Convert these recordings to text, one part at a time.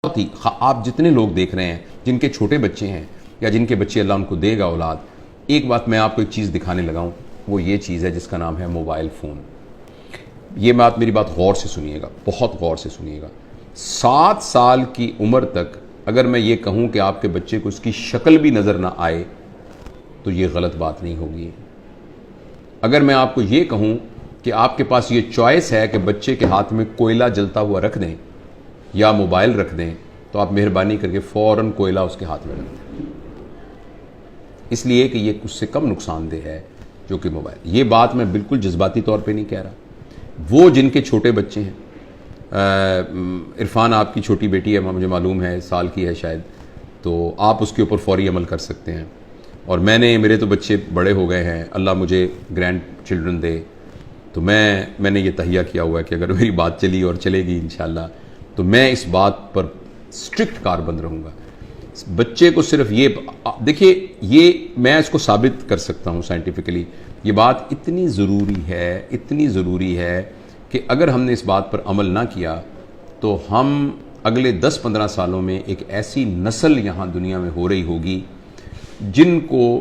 ہی آپ جتنے لوگ دیکھ رہے ہیں جن کے چھوٹے بچے ہیں یا جن کے بچے اللہ ان کو دے گا اولاد، ایک بات میں آپ کو ایک چیز دکھانے لگا ہوں، وہ یہ چیز ہے جس کا نام ہے موبائل فون۔ یہ میری بات غور سے سنیے گا، بہت غور سے سنیے گا۔ 7 سال کی عمر تک اگر میں یہ کہوں کہ آپ کے بچے کو اس کی شکل بھی نظر نہ آئے تو یہ غلط بات نہیں ہوگی۔ اگر میں آپ کو یہ کہوں کہ آپ کے پاس یہ چوائس ہے کہ بچے کے ہاتھ میں کوئلہ جلتا ہوا رکھ دیں یا موبائل رکھ دیں، تو آپ مہربانی کر کے فوراً کوئلہ اس کے ہاتھ میں رکھ دیں، اس لیے کہ یہ اس سے کم نقصان دہ ہے جو کہ موبائل۔ یہ بات میں بالکل جذباتی طور پہ نہیں کہہ رہا۔ وہ جن کے چھوٹے بچے ہیں، عرفان آپ کی چھوٹی بیٹی ہے، مجھے معلوم ہے سال کی ہے شاید، تو آپ اس کے اوپر فوری عمل کر سکتے ہیں۔ اور میرے تو بچے بڑے ہو گئے ہیں، اللہ مجھے گرینڈ چلڈرن دے، تو میں نے یہ تہیہ کیا ہوا ہے کہ اگر میری بات چلی اور چلے گی انشاءاللہ تو میں اس بات پر اسٹرکٹ کاربند رہوں گا۔ بچے کو صرف یہ دیکھیے، یہ میں اس کو ثابت کر سکتا ہوں سائنٹیفکلی، یہ بات اتنی ضروری ہے کہ اگر ہم نے اس بات پر عمل نہ کیا تو ہم اگلے 10-15 سالوں میں ایک ایسی نسل یہاں دنیا میں ہو رہی ہوگی جن کو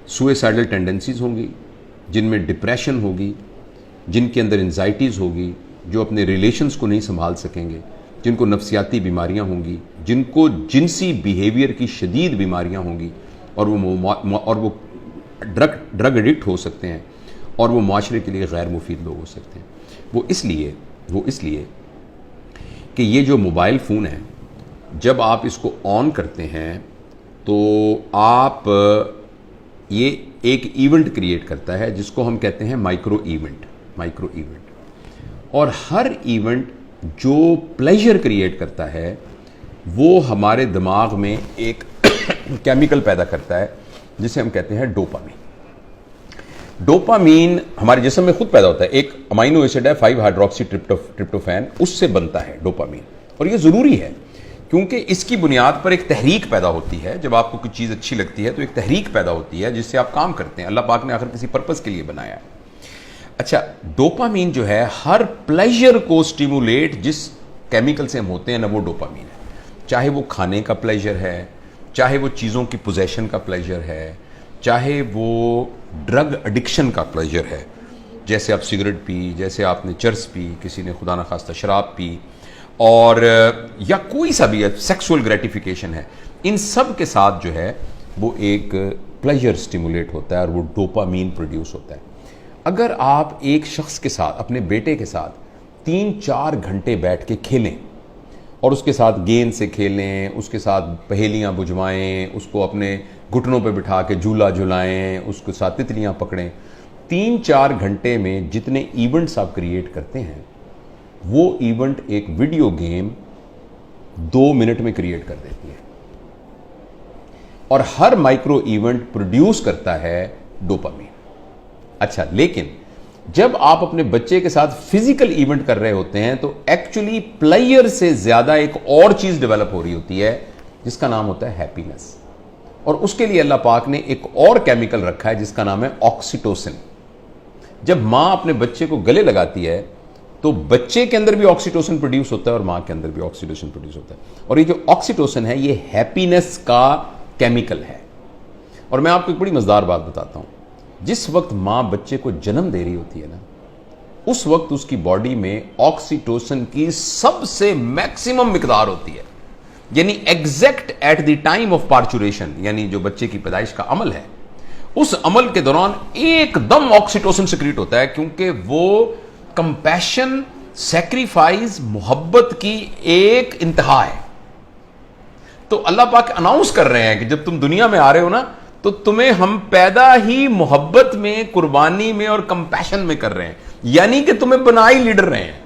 سوئسائڈل ٹینڈنسیز ہوں گی، جن میں ڈپریشن ہوگی، جن کے اندر انزائٹیز ہوگی، جو اپنے ریلیشنز کو نہیں سنبھال سکیں گے، جن کو نفسیاتی بیماریاں ہوں گی، جن کو جنسی بیہیویئر کی شدید بیماریاں ہوں گی، اور وہ ڈرگ ایڈکٹ ہو سکتے ہیں، اور وہ معاشرے کے لیے غیر مفید لوگ ہو سکتے ہیں۔ وہ اس لیے کہ یہ جو موبائل فون ہے، جب آپ اس کو آن کرتے ہیں تو آپ یہ ایک ایونٹ کریٹ کرتا ہے جس کو ہم کہتے ہیں مائکرو ایونٹ۔ اور ہر ایونٹ جو پلیجر کریٹ کرتا ہے وہ ہمارے دماغ میں ایک کیمیکل پیدا کرتا ہے جسے ہم کہتے ہیں ڈوپامین۔ ڈوپامین ہمارے جسم میں خود پیدا ہوتا ہے، ایک امینو ایسڈ ہے 5 ہائیڈروکسی ٹرپٹوفین، اس سے بنتا ہے ڈوپامین، اور یہ ضروری ہے کیونکہ اس کی بنیاد پر ایک تحریک پیدا ہوتی ہے۔ جب آپ کو کوئی چیز اچھی لگتی ہے تو ایک تحریک پیدا ہوتی ہے جس سے آپ کام کرتے ہیں، اللہ پاک نے آخر کسی پرپس کے لیے بنایا ہے۔ اچھا، ڈوپامین جو ہے ہر پلیجر کو سٹیمولیٹ جس کیمیکل سے ہم ہوتے ہیں نا، وہ ڈوپامین ہے، چاہے وہ کھانے کا پلیجر ہے، چاہے وہ چیزوں کی پوزیشن کا پلیجر ہے، چاہے وہ ڈرگ ایڈکشن کا پلیجر ہے، جیسے آپ سگریٹ پی، جیسے آپ نے چرس پی، کسی نے خدا نخواستہ شراب پی، اور یا کوئی سا بھی سیکسول گریٹیفیکیشن ہے، ان سب کے ساتھ جو ہے وہ ایک پلیجر سٹیمولیٹ ہوتا ہے اور وہ ڈوپامین پروڈیوس ہوتا ہے۔ اگر آپ ایک شخص کے ساتھ، اپنے بیٹے کے ساتھ 3-4 گھنٹے بیٹھ کے کھیلیں اور اس کے ساتھ گیند سے کھیلیں، اس کے ساتھ پہیلیاں بجھوائیں، اس کو اپنے گھٹنوں پہ بٹھا کے جھولا جھلائیں، اس کے ساتھ تتلیاں پکڑیں، 3-4 گھنٹے میں جتنے ایونٹس آپ کریٹ کرتے ہیں وہ ایونٹ ایک ویڈیو گیم 2 منٹ میں کریٹ کر دیتی ہے، اور ہر مائکرو ایونٹ پروڈیوس کرتا ہے ڈوپامین۔ اچھا، لیکن جب آپ اپنے بچے کے ساتھ فزیکل ایونٹ کر رہے ہوتے ہیں تو ایکچولی پلیئر سے زیادہ ایک اور چیز ڈیولپ ہو رہی ہوتی ہے جس کا نام ہوتا ہے ہیپینس، اور اس کے لیے اللہ پاک نے ایک اور کیمیکل رکھا ہے جس کا نام ہے آکسیٹوسن۔ جب ماں اپنے بچے کو گلے لگاتی ہے تو بچے کے اندر بھی آکسیٹوسن پروڈیوس ہوتا ہے اور ماں کے اندر بھی آکسیٹوسن پروڈیوس ہوتا ہے، اور یہ جو آکسیٹوسن ہے یہ ہیپینس کا کیمیکل ہے۔ اور میں آپ کو ایک بڑی مزیدار بات بتاتا ہوں، جس وقت ماں بچے کو جنم دے رہی ہوتی ہے نا، اس وقت اس کی باڈی میں آکسیٹوسن کی سب سے میکسیمم مقدار ہوتی ہے، یعنی exact at the time of parturition, یعنی جو بچے کی پیدائش کا عمل ہے، اس عمل کے دوران ایک دم آکسیٹوسن سیکریٹ ہوتا ہے، کیونکہ وہ کمپیشن، سیکریفائز، محبت کی ایک انتہا ہے۔ تو اللہ پاک اناؤنس کر رہے ہیں کہ جب تم دنیا میں آ رہے ہو نا تو تمہیں ہم پیدا ہی محبت میں، قربانی میں اور کمپیشن میں کر رہے ہیں، یعنی کہ تمہیں بنا ہی لیڈر رہے ہیں،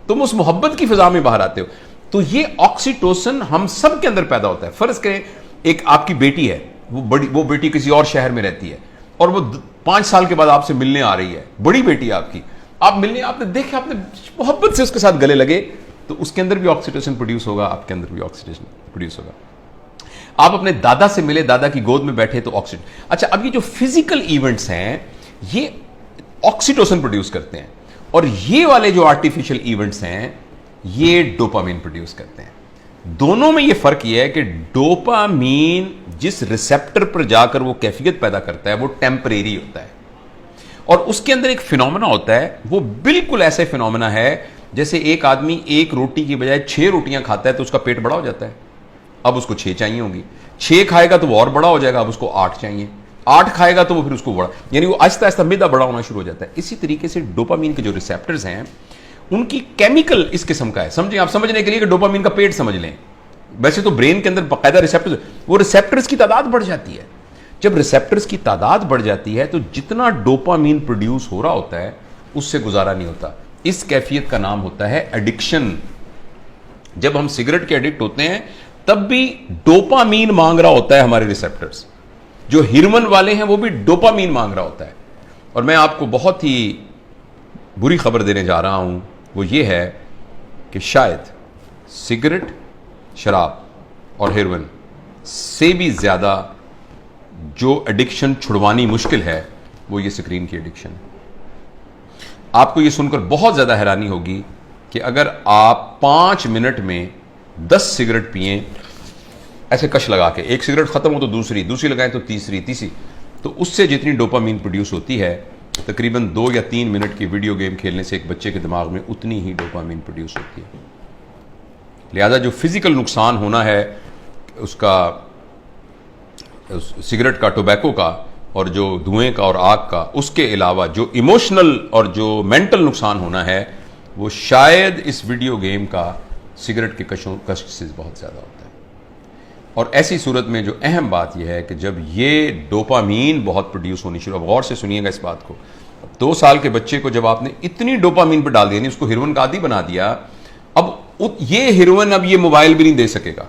تم اس محبت کی فضا میں باہر آتے ہو۔ تو یہ آکسیٹوسن ہم سب کے اندر پیدا ہوتا ہے۔ فرض کریں ایک آپ کی بیٹی ہے، وہ بیٹی کسی اور شہر میں رہتی ہے اور وہ 5 سال کے بعد آپ سے ملنے آ رہی ہے، بڑی بیٹی ہے آپ کی، آپ نے دیکھا، آپ نے محبت سے اس کے ساتھ گلے لگے، تو اس کے اندر بھی آکسیٹوسن پروڈیوس ہوگا، آپ کے اندر بھی آکسیٹوسن پروڈیوس ہوگا۔ آپ اپنے دادا سے ملے، دادا کی گود میں بیٹھے تو آکسیٹوسن۔ اچھا، اب یہ جو فزیکل ایونٹس ہیں یہ آکسیٹوسن پروڈیوس کرتے ہیں، اور یہ والے جو آرٹیفیشل ایونٹس ہیں یہ ڈوپامین پروڈیوس کرتے ہیں. دونوں میں یہ فرق یہ ہے کہ ڈوپامین جس ریسپٹر پر جا کر وہ کیفیت پیدا کرتا ہے وہ ٹیمپریری ہوتا ہے, اور اس کے اندر ایک فینومینا ہوتا ہے, وہ بالکل ایسے فینومینا ہے جیسے ایک آدمی ایک روٹی کی بجائے 6 روٹیاں کھاتا ہے تو اس کا پیٹ بڑا ہو جاتا ہے, اب اس کو 6 چاہیے ہوں گی, 6 کھائے گا تو وہ اور بڑا ہو جائے گا, اب اس کو 8 چاہیے, 8 کھائے گا تو وہ پھر اس کو بڑا, یعنی وہ آہستہ آہستہ معدہ بڑا ہونا شروع ہو جاتا ہے. اسی طریقے سے ڈوپامین کے جو ریسپٹرز ہیں ان کی کیمیکل اس قسم کا ہے. سمجھیں آپ, سمجھنے کے لیے کہ ڈوپامین کا پیٹ سمجھ لیں, ویسے تو برین کے اندر باقاعدہ ریسپٹرز, وہ ریسپٹرز کی تعداد بڑھ جاتی ہے. جب ریسپٹرز کی تعداد بڑھ جاتی ہے تو جتنا ڈوپامین پروڈیوس ہو رہا ہوتا ہے اس سے گزارا نہیں ہوتا. اس کیفیت کا نام ہوتا ہے ایڈکشن. جب ہم سگریٹ کے ایڈکٹ ہوتے ہیں تب بھی ڈوپامین مانگ رہا ہوتا ہے ہمارے ریسپٹرز. جو ہیروئن والے ہیں وہ بھی ڈوپامین مانگ رہا ہوتا ہے. اور میں آپ کو بہت ہی بری خبر دینے جا رہا ہوں, وہ یہ ہے کہ شاید سگریٹ, شراب اور ہیروئن سے بھی زیادہ جو ایڈکشن چھڑوانی مشکل ہے وہ یہ اسکرین کی ایڈکشن ہے. آپ کو یہ سن کر بہت زیادہ حیرانی ہوگی کہ اگر آپ 5 منٹ میں 10 سگریٹ پئیں ایسے کش لگا کے, ایک سگریٹ ختم ہو تو دوسری لگائیں تو تیسری, تو اس سے جتنی ڈوپامین پروڈیوس ہوتی ہے تقریباً 2 یا 3 منٹ کی ویڈیو گیم کھیلنے سے ایک بچے کے دماغ میں اتنی ہی ڈوپامین پروڈیوس ہوتی ہے. لہذا جو فزیکل نقصان ہونا ہے اس کا, سگریٹ کا, ٹوبیکو کا, اور جو دھوئیں کا اور آگ کا, اس کے علاوہ جو ایموشنل اور جو مینٹل نقصان ہونا ہے وہ شاید اس ویڈیو گیم کا سگریٹ کے کش سے بہت زیادہ ہوتا ہے. اور ایسی صورت میں جو اہم بات یہ ہے کہ جب یہ ڈوپامین بہت پروڈیوس ہونی شروع, اب غور سے سنیے گا اس بات کو, 2 سال کے بچے کو جب آپ نے اتنی ڈوپامین پہ ڈال دیا, یعنی اس کو ہیروئن کا عادی بنا دیا, اب یہ ہیروئن اب یہ موبائل بھی نہیں دے سکے گا,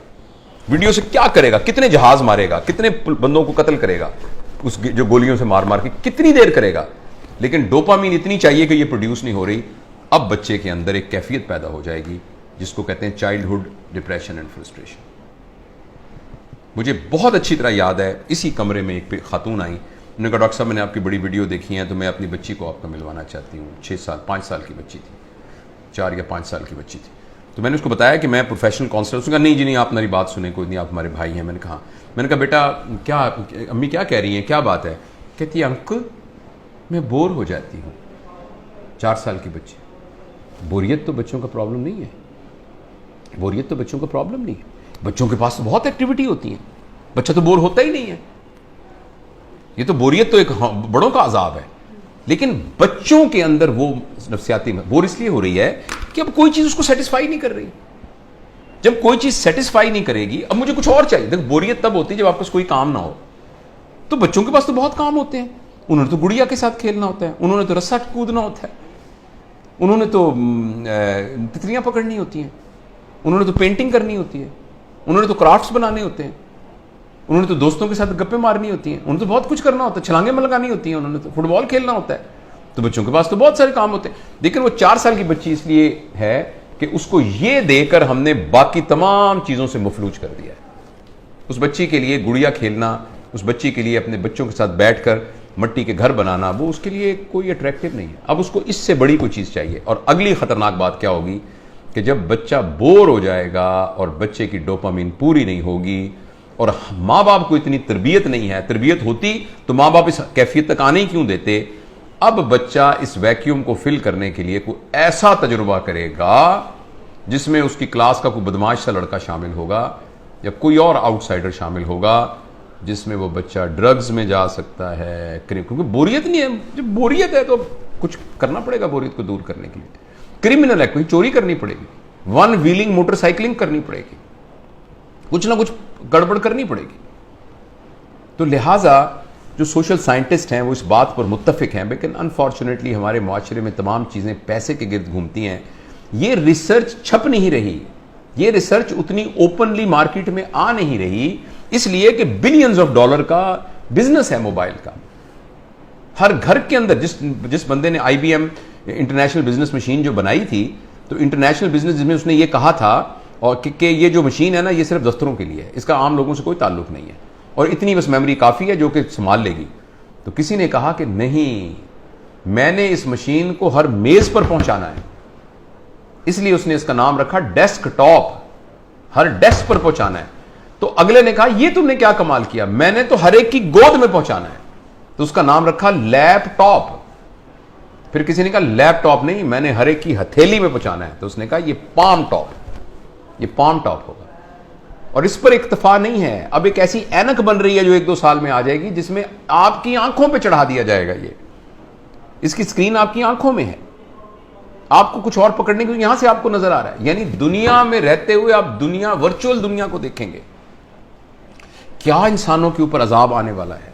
ویڈیو سے کیا کرے گا, کتنے جہاز مارے گا, کتنے بندوں کو قتل کرے گا, اس جو گولیوں سے مار مار کے کتنی دیر کرے گا, لیکن ڈوپامین اتنی چاہیے کہ یہ پروڈیوس نہیں ہو رہی. اب بچے کے اندر ایک کیفیت پیدا ہو جائے گی جس کو کہتے ہیں چائلڈہڈ ڈپریشن اینڈ فرسٹریشن. مجھے بہت اچھی طرح یاد ہے, اسی کمرے میں ایک خاتون آئی, انہوں نے کہا ڈاکٹر صاحب میں نے آپ کی بڑی ویڈیو دیکھی ہے تو میں اپنی بچی کو آپ کا ملوانا چاہتی ہوں. 5 سال کی بچی تھی, 4 یا 5 سال کی بچی تھی. تو میں نے اس کو بتایا کہ میں پروفیشنل کاؤنسلر. اس نے کہا نہیں جی نہیں, آپ میری بات سنیں, کوئی نہیں, آپ ہمارے بھائی ہیں. میں نے کہا بیٹا کیا, امی کیا کہہ رہی ہیں, کیا بات ہے؟ کہتی ہے انکل میں بور ہو جاتی ہوں. 4 سال کی بچی. بوریت تو بچوں کا پرابلم نہیں ہے, بوریت تو بچوں کا پرابلم نہیں ہے. بچوں کے پاس تو بہت ایکٹیویٹی ہوتی ہیں, بچہ تو بور ہوتا ہی نہیں ہے. یہ تو بوریت تو ایک بڑوں کا عذاب ہے, لیکن بچوں کے اندر وہ نفسیاتی بور اس لیے ہو رہی ہے کہ اب کوئی چیز اس کو سیٹسفائی نہیں کر رہی. جب کوئی چیز سیٹسفائی نہیں کرے گی, اب مجھے کچھ اور چاہیے. دیکھ بوریت تب ہوتی ہے جب آپ کے پاس کوئی کام نہ ہو. تو بچوں کے پاس تو بہت کام ہوتے ہیں, انہوں نے تو گڑیا کے ساتھ کھیلنا ہوتا ہے, انہوں نے تو رسا کودنا ہوتا ہے, انہوں نے تو تتلیاں پکڑنی ہوتی ہیں, انہوں نے تو پینٹنگ کرنی ہوتی ہے, انہوں نے تو کرافٹس بنانے ہوتے ہیں, انہوں نے تو دوستوں کے ساتھ گپیں مارنی ہوتی ہیں, انہوں نے تو بہت کچھ کرنا ہوتا ہے, چھلانگیں لگانی ہوتی ہیں, انہوں نے تو فٹ بال کھیلنا ہوتا ہے. تو بچوں کے پاس تو بہت سارے کام ہوتے ہیں. لیکن وہ 4 سال کی بچی اس لیے ہے کہ اس کو یہ دے کر ہم نے باقی تمام چیزوں سے مفلوج کر دیا ہے. اس بچی کے لیے گڑیا کھیلنا, اس بچی کے لیے اپنے بچوں کے ساتھ بیٹھ کر مٹی کے گھر بنانا, وہ اس کے لیے کوئی اٹریکٹیو نہیں ہے. اب اس کو اس سے بڑی کوئی چیز چاہیے. اور اگلی خطرناک بات کیا ہوگی کہ جب بچہ بور ہو جائے گا اور بچے کی ڈوپامین پوری نہیں ہوگی, اور ماں باپ کو اتنی تربیت نہیں ہے, تربیت ہوتی تو ماں باپ اس کیفیت تک آنے ہی کیوں دیتے. اب بچہ اس ویکیوم کو فل کرنے کے لیے کوئی ایسا تجربہ کرے گا جس میں اس کی کلاس کا کوئی بدماش سا لڑکا شامل ہوگا یا کوئی اور آؤٹ سائڈر شامل ہوگا, جس میں وہ بچہ ڈرگز میں جا سکتا ہے, کیونکہ بوریت نہیں ہے. جب بوریت ہے تو کچھ کرنا پڑے گا بوریت کو دور کرنے کے لیے. کرمنل ہے, کوئی چوری کرنی پڑے گی, 1 ویلنگ موٹر سائیکلنگ کرنی پڑے گی, کچھ نہ کچھ گڑبڑ کرنی پڑے گی. تو لہٰذا جو سوشل سائنٹسٹ ہیں وہ اس بات پر متفق ہیں, لیکن انفارچونیٹلی ہمارے معاشرے میں تمام چیزیں پیسے کے گرد گھومتی ہیں. یہ ریسرچ چھپ نہیں رہی, یہ ریسرچ اتنی اوپنلی مارکیٹ میں آ نہیں رہی, اس لیے کہ بلینز آف ڈالر کا بزنس ہے موبائل کا. ہر گھر کے اندر جس بندے نے IBM انٹرنیشنل بزنس مشین جو بنائی تھی, تو انٹرنیشنل بزنس جس میں اس نے یہ کہا تھا اور کہ یہ جو مشین ہے نا یہ صرف دفتروں کے لیے ہے, اس کا عام لوگوں سے کوئی تعلق نہیں ہے, اور اتنی بس میموری کافی ہے جو کہ سنبھال لے گی. تو کسی نے کہا کہ نہیں, میں نے اس مشین کو ہر میز پر پہنچانا ہے, اس لیے اس نے اس کا نام رکھا ڈیسک ٹاپ، ہر ڈیسک پر پہنچانا ہے. تو اگلے نے کہا یہ تم نے کیا کمال کیا، میں نے تو ہر ایک کی گود میں پہنچانا ہے، تو اس کا نام رکھا لیپ ٹاپ. پھر کسی نے کہا لیپ ٹاپ نہیں، میں نے ہر ایک کی ہتھیلی میں پہنچانا ہے، تو اس نے کہا یہ پام ٹاپ، یہ پام ٹاپ ہوگا. اور اس پر اکتفا نہیں ہے، اب ایک ایسی اینک بن رہی ہے جو 1-2 سال میں آ جائے گی، جس میں آپ کی آنکھوں پہ چڑھا دیا جائے گا. یہ اس کی اسکرین آپ کی آنکھوں میں ہے، آپ کو کچھ اور پکڑنے کی یہاں سے آپ کو نظر آ رہا ہے. یعنی دنیا میں رہتے ہوئے آپ دنیا، ورچوئل دنیا کو دیکھیں گے. کیا انسانوں کے اوپر عذاب آنے والا ہے،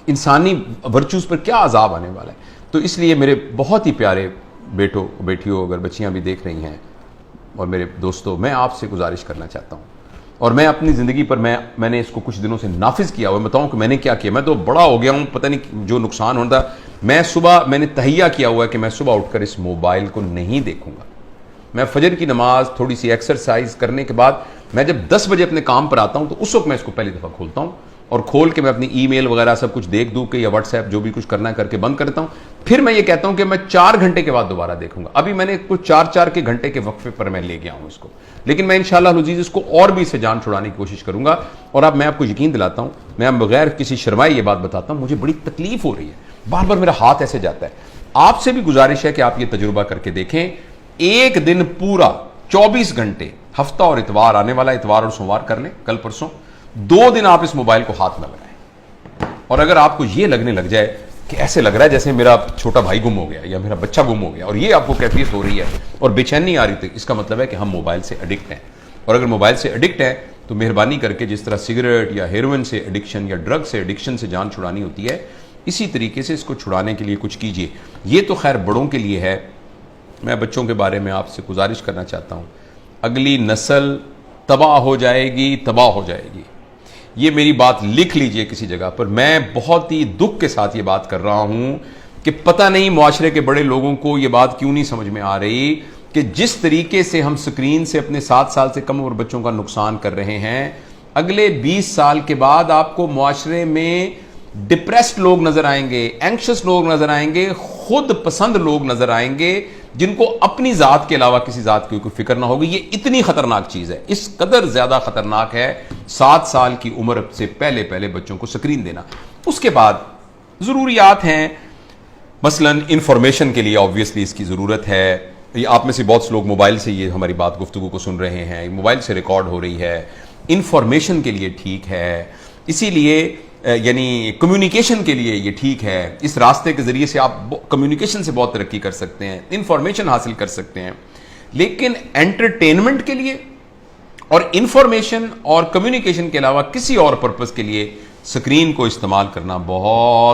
انسانی ورچوز پر کیا عذاب آنے والا ہے. تو اس لیے میرے بہت ہی پیارے بیٹوں بیٹیوں، اگر بچیاں بھی دیکھ رہی ہیں اور میرے دوستوں، میں آپ سے گزارش کرنا چاہتا ہوں، اور میں اپنی زندگی پر میں نے اس کو کچھ دنوں سے نافذ کیا ہوا. بتاؤں کہ میں نے کیا کیا، میں تو بڑا ہو گیا ہوں، پتہ نہیں جو نقصان ہوتا. میں نے تہیہ کیا ہوا ہے کہ میں صبح اٹھ کر اس موبائل کو نہیں دیکھوں گا. میں فجر کی نماز، تھوڑی سی ایکسرسائز کرنے کے بعد میں جب 10 بجے اپنے کام پر آتا ہوں تو اس وقت میں اس کو پہلی دفعہ کھولتا ہوں، اور کھول کے میں اپنی ای میل وغیرہ سب کچھ دیکھ دوں کہ یا واٹس ایپ جو بھی کچھ کرنا ہے کر کے بند کرتا ہوں. پھر میں یہ کہتا ہوں کہ میں 4 گھنٹے کے بعد دوبارہ دیکھوں گا. ابھی میں نے کچھ 4 کے گھنٹے کے وقفے پر میں لے گیا ہوں اس کو، لیکن میں انشاءاللہ العزیز اس کو اور بھی اسے جان چھڑانے کی کوشش کروں گا. اور اب میں آپ کو یقین دلاتا ہوں، میں بغیر کسی شرمائے یہ بات بتاتا ہوں، مجھے بڑی تکلیف ہو رہی ہے، بار بار میرا ہاتھ ایسے جاتا ہے. آپ سے بھی گزارش ہے کہ آپ یہ تجربہ کر کے دیکھیں. ایک دن پورا 24 گھنٹے، ہفتہ اور اتوار، آنے والا اتوار اور سوموار کر لیں، کل پرسوں 2 دن آپ اس موبائل کو ہاتھ نہ لگائیں. اور اگر آپ کو یہ لگنے لگ جائے کہ ایسے لگ رہا ہے جیسے میرا چھوٹا بھائی گم ہو گیا یا میرا بچہ گم ہو گیا، اور یہ آپ کو کیفیت ہو رہی ہے اور بے چینی آ رہی تھی، اس کا مطلب ہے کہ ہم موبائل سے ایڈکٹ ہیں. اور اگر موبائل سے ایڈکٹ ہیں تو مہربانی کر کے جس طرح سگریٹ یا ہیروئن سے ایڈکشن یا ڈرگ سے ایڈکشن سے جان چھڑانی ہوتی ہے، اسی طریقے سے اس کو چھڑانے کے لیے کچھ کیجیے. یہ تو خیر بڑوں کے لیے ہے. میں بچوں کے بارے میں آپ سے گزارش کرنا چاہتا ہوں، اگلی نسل تباہ ہو جائے گی، تباہ ہو جائے گی. یہ میری بات لکھ لیجئے کسی جگہ پر. میں بہت ہی دکھ کے ساتھ یہ بات کر رہا ہوں کہ پتہ نہیں معاشرے کے بڑے لوگوں کو یہ بات کیوں نہیں سمجھ میں آ رہی کہ جس طریقے سے ہم سکرین سے اپنے 7 سال سے کم عمر بچوں کا نقصان کر رہے ہیں، اگلے 20 سال کے بعد آپ کو معاشرے میں ڈپریسڈ لوگ نظر آئیں گے، اینکشس لوگ نظر آئیں گے، خود پسند لوگ نظر آئیں گے، جن کو اپنی ذات کے علاوہ کسی ذات کی کوئی فکر نہ ہوگی. یہ اتنی خطرناک چیز ہے، اس قدر زیادہ خطرناک ہے 7 سال کی عمر سے پہلے بچوں کو سکرین دینا. اس کے بعد ضروریات ہیں، مثلا انفارمیشن کے لیے آبویسلی اس کی ضرورت ہے. یہ آپ میں سے بہت سے لوگ موبائل سے یہ ہماری بات گفتگو کو سن رہے ہیں، موبائل سے ریکارڈ ہو رہی ہے، انفارمیشن کے لیے ٹھیک ہے، اسی لیے یعنی کمیونیکیشن کے لیے یہ ٹھیک ہے. اس راستے کے ذریعے سے آپ کمیونیکیشن سے بہت ترقی کر سکتے ہیں، انفارمیشن حاصل کر سکتے ہیں. لیکن انٹرٹینمنٹ کے لیے اور انفارمیشن اور کمیونیکیشن کے علاوہ کسی اور پرپس کے لیے سکرین کو استعمال کرنا بہت